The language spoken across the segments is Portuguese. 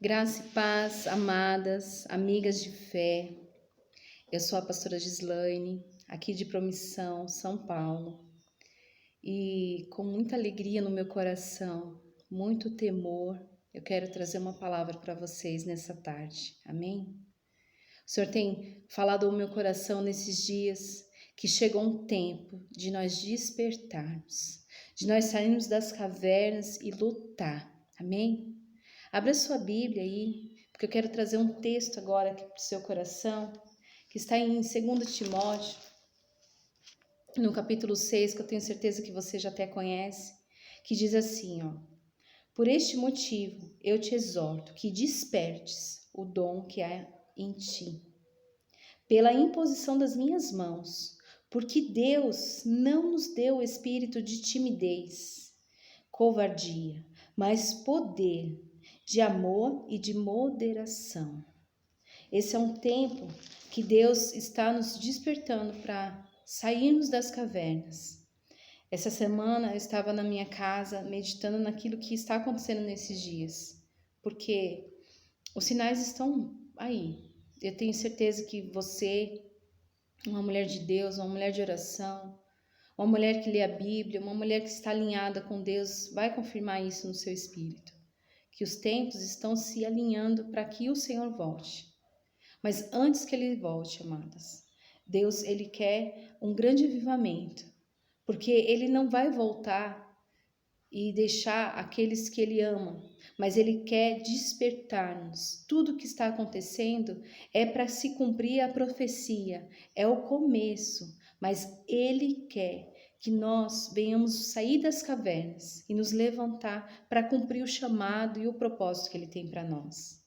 Graça e paz, amadas, amigas de fé. Eu sou a pastora Gislaine, aqui de Promissão, São Paulo. E com muita alegria no meu coração, muito temor, eu quero trazer uma palavra para vocês nessa tarde. Amém? O Senhor tem falado ao meu coração nesses dias que chegou um tempo de nós despertarmos, de nós sairmos das cavernas e lutar. Amém? Abra sua Bíblia aí, porque eu quero trazer um texto agora aqui para o seu coração, que está em 2 Timóteo, no capítulo 6, que eu tenho certeza que você já até conhece, que diz assim, ó: Por este motivo eu te exorto que despertes o dom que há em ti, pela imposição das minhas mãos, porque Deus não nos deu o espírito de timidez, covardia, mas poder, de amor e de moderação. Esse é um tempo que Deus está nos despertando para sairmos das cavernas. Essa semana eu estava na minha casa meditando naquilo que está acontecendo nesses dias, porque os sinais estão aí. Eu tenho certeza que você, uma mulher de Deus, uma mulher de oração, uma mulher que lê a Bíblia, uma mulher que está alinhada com Deus, vai confirmar isso no seu espírito. Que os tempos estão se alinhando para que o Senhor volte. Mas antes que Ele volte, amadas, Deus, Ele quer um grande avivamento, porque Ele não vai voltar e deixar aqueles que Ele ama, mas Ele quer despertar-nos. Tudo o que está acontecendo é para se cumprir a profecia, é o começo, mas Ele quer que nós venhamos sair das cavernas e nos levantar para cumprir o chamado e o propósito que Ele tem para nós.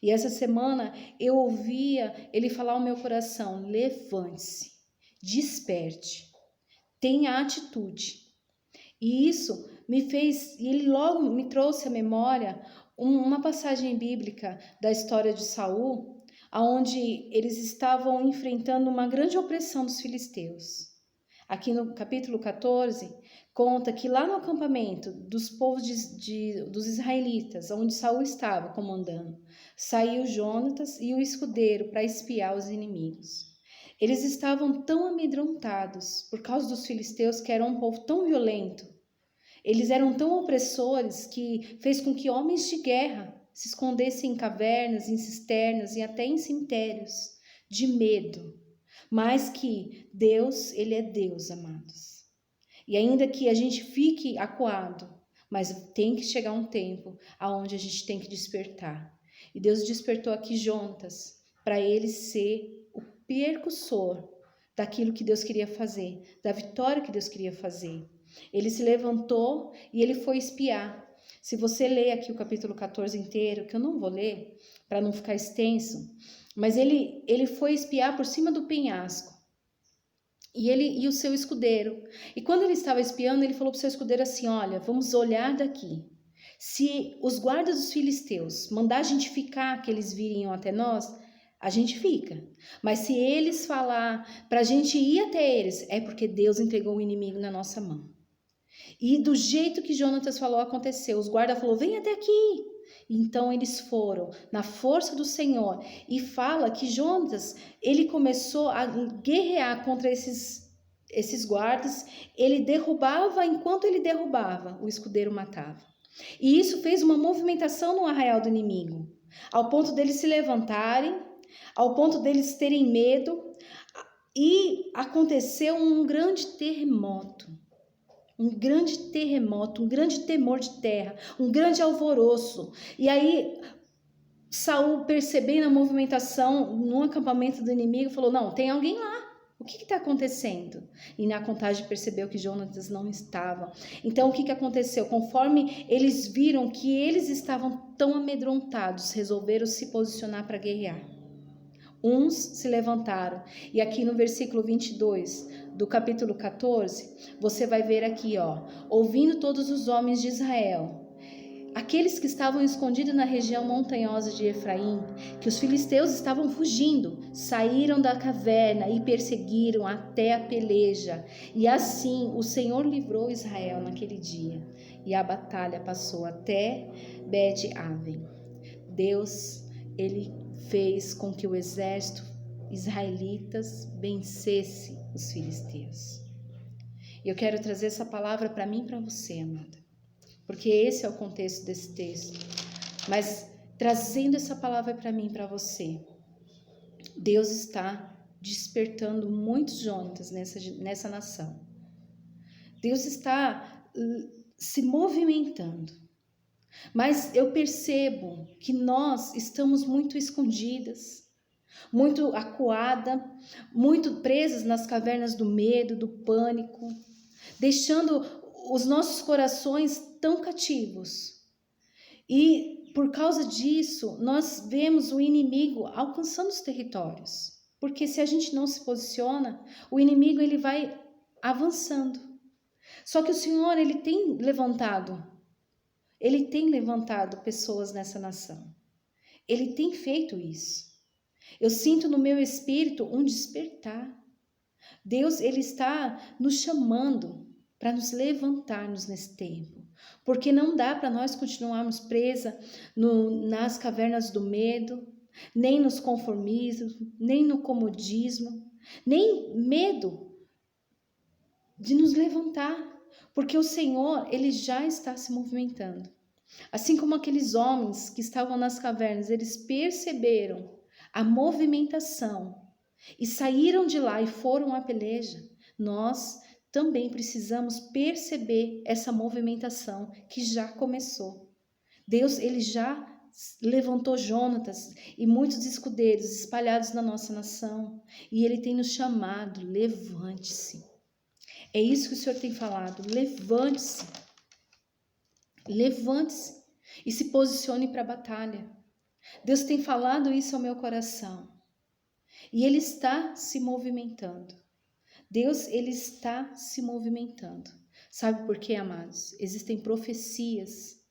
E essa semana eu ouvia Ele falar ao meu coração: levante-se, desperte, tenha atitude. E isso me fez, e Ele logo me trouxe à memória uma passagem bíblica da história de Saul, onde eles estavam enfrentando uma grande opressão dos filisteus. Aqui no capítulo 14, conta que lá no acampamento dos povos dos israelitas, onde Saul estava comandando, saiu Jonatas e o escudeiro para espiar os inimigos. Eles estavam tão amedrontados por causa dos filisteus, que eram um povo tão violento. Eles eram tão opressores que fez com que homens de guerra se escondessem em cavernas, em cisternas e até em cemitérios, de medo. Mas que Deus, Ele é Deus, amados. E ainda que a gente fique acuado, mas tem que chegar um tempo aonde a gente tem que despertar. E Deus despertou aqui Jonatas para ele ser o percussor daquilo que Deus queria fazer, da vitória que Deus queria fazer. Ele se levantou e ele foi espiar. Se você ler aqui o capítulo 14 inteiro, que eu não vou ler para não ficar extenso, mas ele foi espiar por cima do penhasco. E ele e o seu escudeiro. E quando ele estava espiando, ele falou para o seu escudeiro assim: olha, vamos olhar daqui. Se os guardas dos filisteus mandar a gente ficar, que eles virem até nós, a gente fica. Mas se eles falar para a gente ir até eles, é porque Deus entregou o inimigo na nossa mão. E do jeito que Jonatas falou, aconteceu. Os guardas falaram: vem até aqui. Então eles foram na força do Senhor, e fala que Jonatas, ele começou a guerrear contra esses guardas. Ele derrubava, enquanto ele derrubava, o escudeiro matava. E isso fez uma movimentação no arraial do inimigo, ao ponto deles se levantarem, ao ponto deles terem medo, e aconteceu um grande terremoto. Um grande terremoto, um grande temor de terra, um grande alvoroço. E aí Saul, percebendo a movimentação no acampamento do inimigo, falou: não, tem alguém lá. O que está acontecendo? E na contagem percebeu que Jonatas não estava. Então o que aconteceu? Conforme eles viram que eles estavam tão amedrontados, resolveram se posicionar para guerrear. Uns se levantaram, e aqui no versículo 22 do capítulo 14, você vai ver aqui, ó: ouvindo todos os homens de Israel, aqueles que estavam escondidos na região montanhosa de Efraim, que os filisteus estavam fugindo, saíram da caverna e perseguiram até a peleja. E assim o Senhor livrou Israel naquele dia, e a batalha passou até Bet-Aven. Deus, ele fez com que o exército israelitas vencesse os filisteus. E eu quero trazer essa palavra para mim e para você, amada, porque esse é o contexto desse texto. Mas trazendo essa palavra para mim e para você, Deus está despertando muitos Jonatas nessa nação. Deus está se movimentando. Mas eu percebo que nós estamos muito escondidas, muito acuadas, muito presas nas cavernas do medo, do pânico, deixando os nossos corações tão cativos. E por causa disso, nós vemos o inimigo alcançando os territórios. Porque se a gente não se posiciona, o inimigo ele vai avançando. Só que o Senhor, ele tem levantado pessoas nessa nação. Ele tem feito isso. Eu sinto no meu espírito um despertar. Deus, ele está nos chamando para nos levantarmos nesse tempo. Porque não dá para nós continuarmos presas nas cavernas do medo, nem nos conformismos, nem no comodismo, nem medo de nos levantar. Porque o Senhor, ele já está se movimentando. Assim como aqueles homens que estavam nas cavernas, eles perceberam a movimentação e saíram de lá e foram à peleja. Nós também precisamos perceber essa movimentação que já começou. Deus, ele já levantou Jonatas e muitos escudeiros espalhados na nossa nação. E ele tem nos chamado, levante-se. É isso que o Senhor tem falado, levante-se. Levante-se e se posicione para a batalha. Deus tem falado isso ao meu coração. E ele está se movimentando. Deus, ele está se movimentando. Sabe por quê, amados? Existem profecias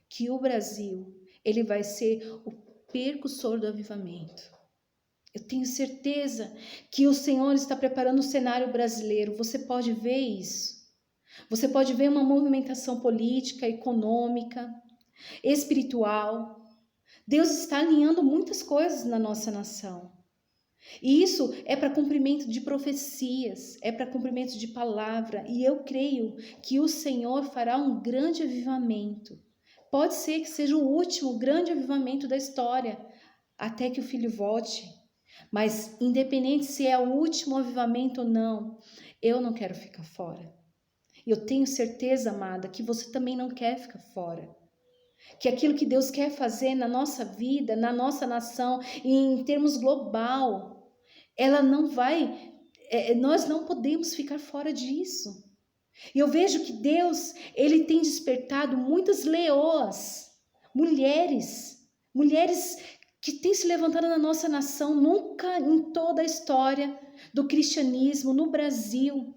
que o Brasil, ele vai ser o percussor do avivamento. Eu tenho certeza que o Senhor está preparando o cenário brasileiro. Você pode ver isso. Você pode ver uma movimentação política, econômica, espiritual. Deus está alinhando muitas coisas na nossa nação. E isso é para cumprimento de profecias, é para cumprimento de palavra. E eu creio que o Senhor fará um grande avivamento. Pode ser que seja o último grande avivamento da história, até que o Filho volte. Mas independente se é o último avivamento ou não, eu não quero ficar fora. Eu tenho certeza, amada, que você também não quer ficar fora. Que aquilo que Deus quer fazer na nossa vida, na nossa nação, e em termos global, ela não vai, nós não podemos ficar fora disso. E eu vejo que Deus, ele tem despertado muitas leoas, mulheres que têm se levantado na nossa nação, nunca em toda a história do cristianismo no Brasil.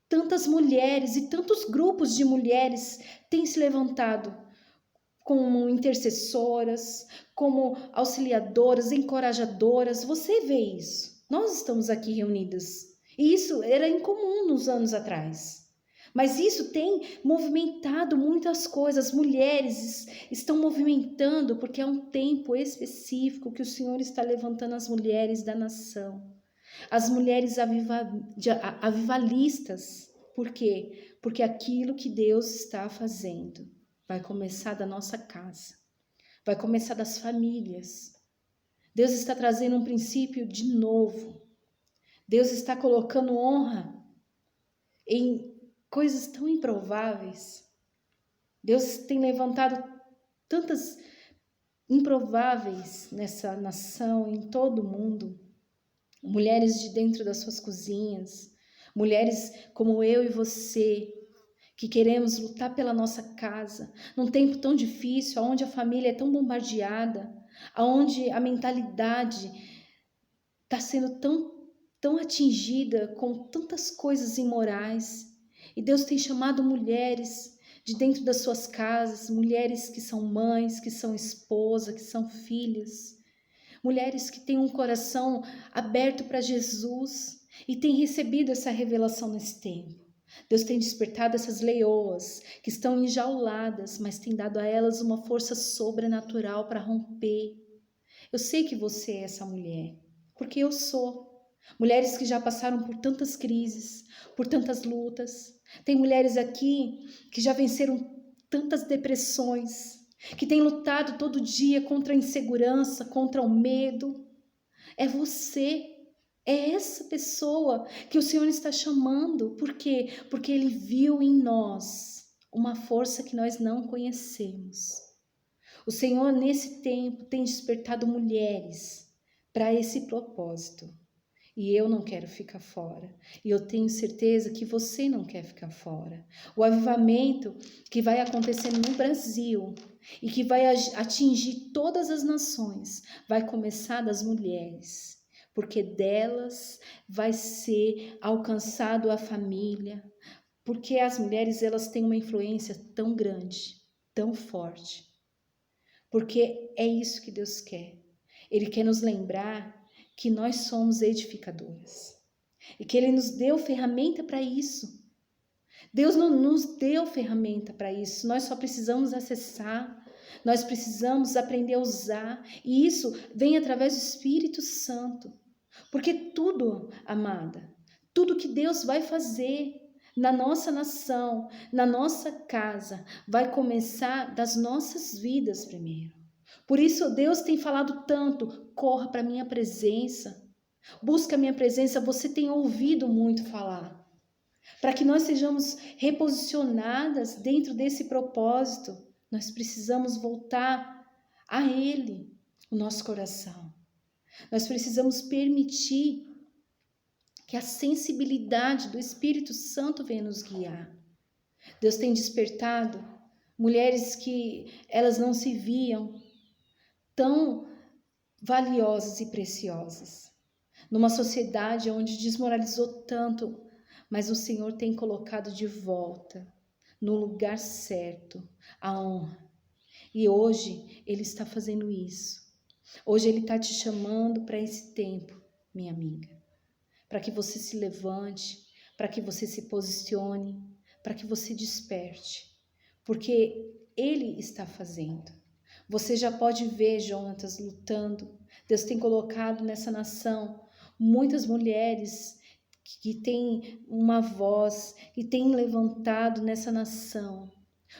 Tantas mulheres e tantos grupos de mulheres têm se levantado como intercessoras, como auxiliadoras, encorajadoras. Você vê isso. Nós estamos aqui reunidas. E isso era incomum nos anos atrás. Mas isso tem movimentado muitas coisas. As mulheres estão movimentando porque é um tempo específico que o Senhor está levantando as mulheres da nação. As mulheres avivalistas. Por quê? Porque aquilo que Deus está fazendo vai começar da nossa casa. Vai começar das famílias. Deus está trazendo um princípio de novo. Deus está colocando honra em coisas tão improváveis. Deus tem levantado tantas improváveis nessa nação, em todo o mundo. Mulheres de dentro das suas cozinhas, mulheres como eu e você, que queremos lutar pela nossa casa, num tempo tão difícil, onde a família é tão bombardeada, onde a mentalidade está sendo tão atingida com tantas coisas imorais. E Deus tem chamado mulheres de dentro das suas casas, mulheres que são mães, que são esposas, que são filhas, mulheres que têm um coração aberto para Jesus e têm recebido essa revelação nesse tempo. Deus tem despertado essas leoas que estão enjauladas, mas tem dado a elas uma força sobrenatural para romper. Eu sei que você é essa mulher, porque eu sou. Mulheres que já passaram por tantas crises, por tantas lutas. Tem mulheres aqui que já venceram tantas depressões, que têm lutado todo dia contra a insegurança, contra o medo. É você. É essa pessoa que o Senhor está chamando. Por quê? Porque Ele viu em nós uma força que nós não conhecemos. O Senhor, nesse tempo, tem despertado mulheres para esse propósito. E eu não quero ficar fora. E eu tenho certeza que você não quer ficar fora. O avivamento que vai acontecer no Brasil e que vai atingir todas as nações vai começar das mulheres. Porque delas vai ser alcançado a família. Porque as mulheres, elas têm uma influência tão grande, tão forte. Porque é isso que Deus quer. Ele quer nos lembrar que nós somos edificadoras. E que Ele nos deu ferramenta para isso. Deus não nos deu ferramenta para isso. Nós só precisamos acessar. Nós precisamos aprender a usar. E isso vem através do Espírito Santo. Porque tudo, amada, tudo que Deus vai fazer na nossa nação, na nossa casa, vai começar das nossas vidas primeiro. Por isso Deus tem falado tanto, corra para a minha presença, busca a minha presença, você tem ouvido muito falar. Para que nós sejamos reposicionadas dentro desse propósito, nós precisamos voltar a Ele, o nosso coração. Nós precisamos permitir que a sensibilidade do Espírito Santo venha nos guiar. Deus tem despertado mulheres que elas não se viam tão valiosas e preciosas. Numa sociedade onde desmoralizou tanto, mas o Senhor tem colocado de volta no lugar certo a honra. E hoje Ele está fazendo isso. Hoje Ele está te chamando para esse tempo, minha amiga. Para que você se levante, para que você se posicione, para que você desperte. Porque Ele está fazendo. Você já pode ver Jonatas lutando. Deus tem colocado nessa nação muitas mulheres que têm uma voz, que têm levantado nessa nação.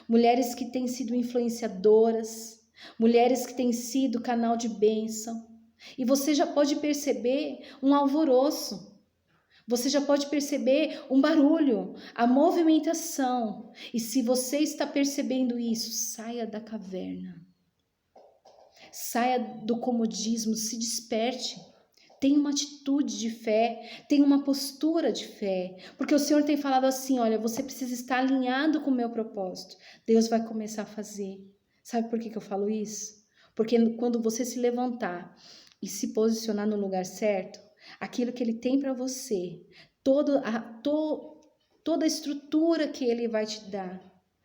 Mulheres que têm sido influenciadoras, mulheres que têm sido canal de bênção. E você já pode perceber um alvoroço. Você já pode perceber um barulho, a movimentação. E se você está percebendo isso, saia da caverna. Saia do comodismo, se desperte. Tenha uma atitude de fé, tenha uma postura de fé. Porque o Senhor tem falado assim, olha, você precisa estar alinhado com o meu propósito. Deus vai começar a fazer. Sabe por que eu falo isso? Porque quando você se levantar e se posicionar no lugar certo, aquilo que Ele tem para você, toda a estrutura que Ele vai te dar,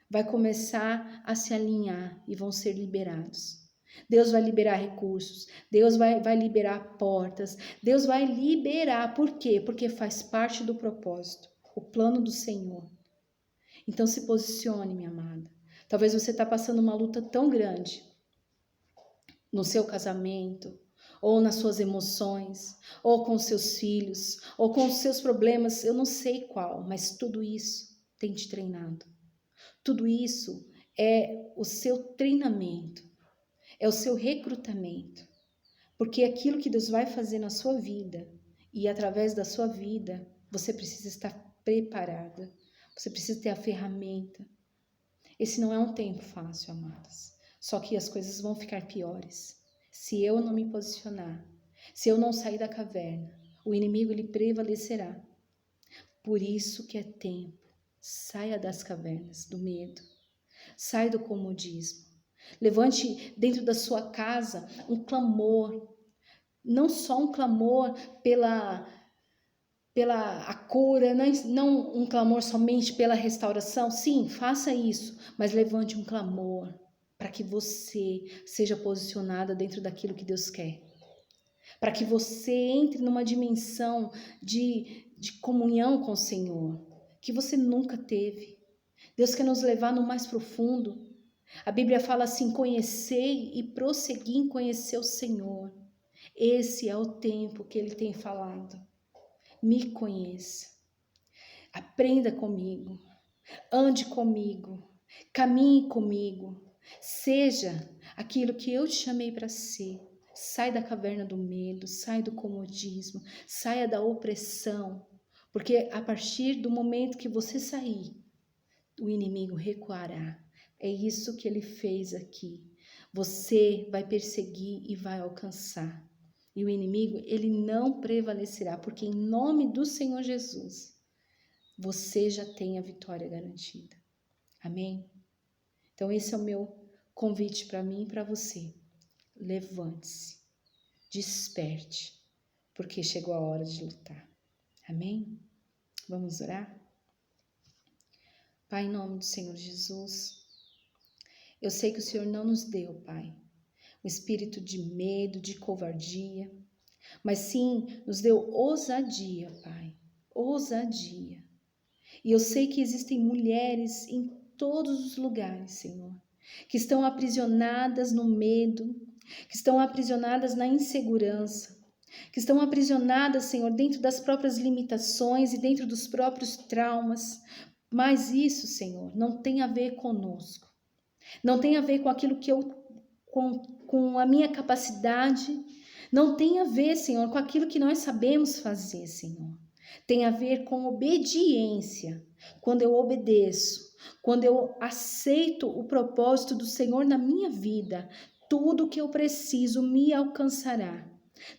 vai começar a se alinhar e vão ser liberados. Deus vai liberar recursos, Deus vai liberar portas, Deus vai liberar. Por quê? Porque faz parte do propósito, o plano do Senhor. Então se posicione, minha amada. Talvez você está passando uma luta tão grande no seu casamento, ou nas suas emoções, ou com seus filhos, ou com os seus problemas, eu não sei qual, mas tudo isso tem te treinado. Tudo isso é o seu treinamento, é o seu recrutamento. Porque aquilo que Deus vai fazer na sua vida, e através da sua vida, você precisa estar preparada, você precisa ter a ferramenta. Esse não é um tempo fácil, amadas. Só que as coisas vão ficar piores. Se eu não me posicionar, se eu não sair da caverna, o inimigo ele prevalecerá. Por isso que é tempo. Saia das cavernas, do medo. Saia do comodismo. Levante dentro da sua casa um clamor. Não só um clamor pela a cura, não um clamor somente pela restauração. Sim, faça isso, mas levante um clamor para que você seja posicionada dentro daquilo que Deus quer. Para que você entre numa dimensão de comunhão com o Senhor. que você nunca teve. Deus quer nos levar no mais profundo. A Bíblia fala assim: conhecei e prossegui em conhecer o Senhor. Esse é o tempo que Ele tem falado. Me conheça, aprenda comigo, ande comigo, caminhe comigo, seja aquilo que eu te chamei para ser. Sai da caverna do medo, sai do comodismo, saia da opressão, porque a partir do momento que você sair, o inimigo recuará. É isso que ele fez aqui. Você vai perseguir e vai alcançar. E o inimigo, ele não prevalecerá, porque em nome do Senhor Jesus, você já tem a vitória garantida. Amém? Então esse é o meu convite para mim e para você. Levante-se, desperte, porque chegou a hora de lutar. Amém? Vamos orar? Pai, em nome do Senhor Jesus, eu sei que o Senhor não nos deu, Pai, um espírito de medo, de covardia, mas sim nos deu ousadia, Pai, ousadia. E eu sei que existem mulheres em todos os lugares, Senhor, que estão aprisionadas no medo, que estão aprisionadas na insegurança, que estão aprisionadas, Senhor, dentro das próprias limitações e dentro dos próprios traumas. Mas isso, Senhor, não tem a ver conosco. Não tem a ver com aquilo que com a minha capacidade. Não tem a ver, Senhor, com aquilo que nós sabemos fazer, Senhor. Tem a ver com obediência. Quando eu obedeço, quando eu aceito o propósito do Senhor na minha vida, tudo que eu preciso me alcançará.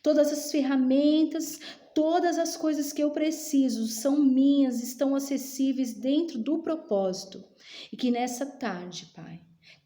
Todas as ferramentas, todas as coisas que eu preciso são minhas, estão acessíveis dentro do propósito. E que nessa tarde, Pai,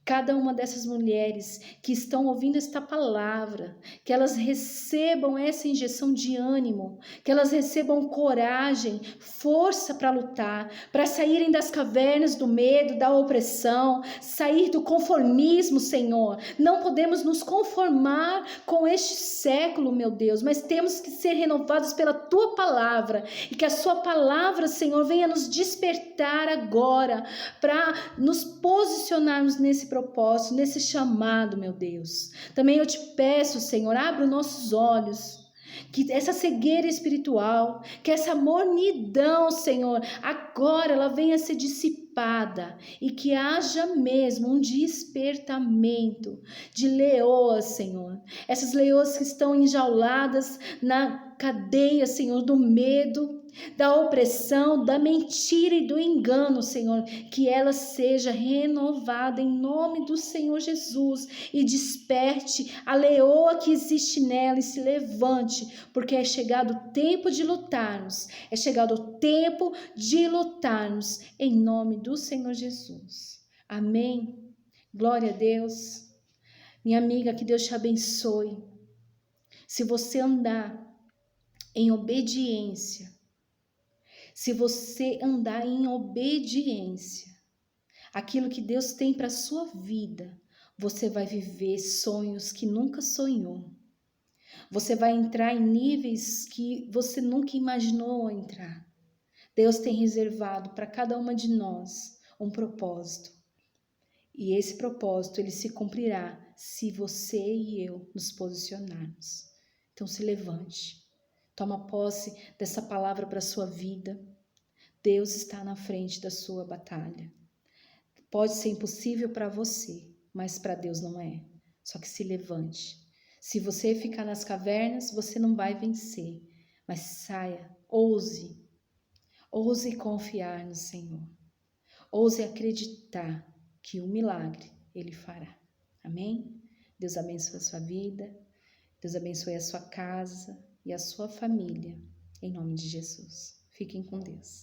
cada uma dessas mulheres que estão ouvindo esta palavra, que elas recebam essa injeção de ânimo, que elas recebam coragem, força para lutar, para saírem das cavernas do medo, da opressão, sair do conformismo, Senhor. Não podemos nos conformar com este século, meu Deus, mas temos que ser renovados pela Tua palavra e que a Sua palavra, Senhor, venha nos despertar agora para nos posicionarmos nesse propósito, nesse chamado, meu Deus. Também eu te peço, Senhor, abra os nossos olhos, que essa cegueira espiritual, que essa mornidão, Senhor, agora ela venha a ser dissipada e que haja mesmo um despertamento de leoas, Senhor. Essas leoas que estão enjauladas na cadeia, Senhor, do medo, da opressão, da mentira e do engano, Senhor, que ela seja renovada em nome do Senhor Jesus e desperte a leoa que existe nela e se levante, porque é chegado o tempo de lutarmos, é chegado o tempo de lutarmos em nome do Senhor Jesus. Amém? Glória a Deus. Minha amiga, que Deus te abençoe. Se você andar em obediência, se você andar em obediência, aquilo que Deus tem para a sua vida, você vai viver sonhos que nunca sonhou. Você vai entrar em níveis que você nunca imaginou entrar. Deus tem reservado para cada uma de nós um propósito. E esse propósito, ele se cumprirá se você e eu nos posicionarmos. Então se levante. Toma posse dessa palavra para a sua vida. Deus está na frente da sua batalha. Pode ser impossível para você, mas para Deus não é. Só que se levante. Se você ficar nas cavernas, você não vai vencer. Mas saia, ouse. Ouse confiar no Senhor. Ouse acreditar que o milagre Ele fará. Amém? Deus abençoe a sua vida. Deus abençoe a sua casa e a sua família, em nome de Jesus. Fiquem com Deus.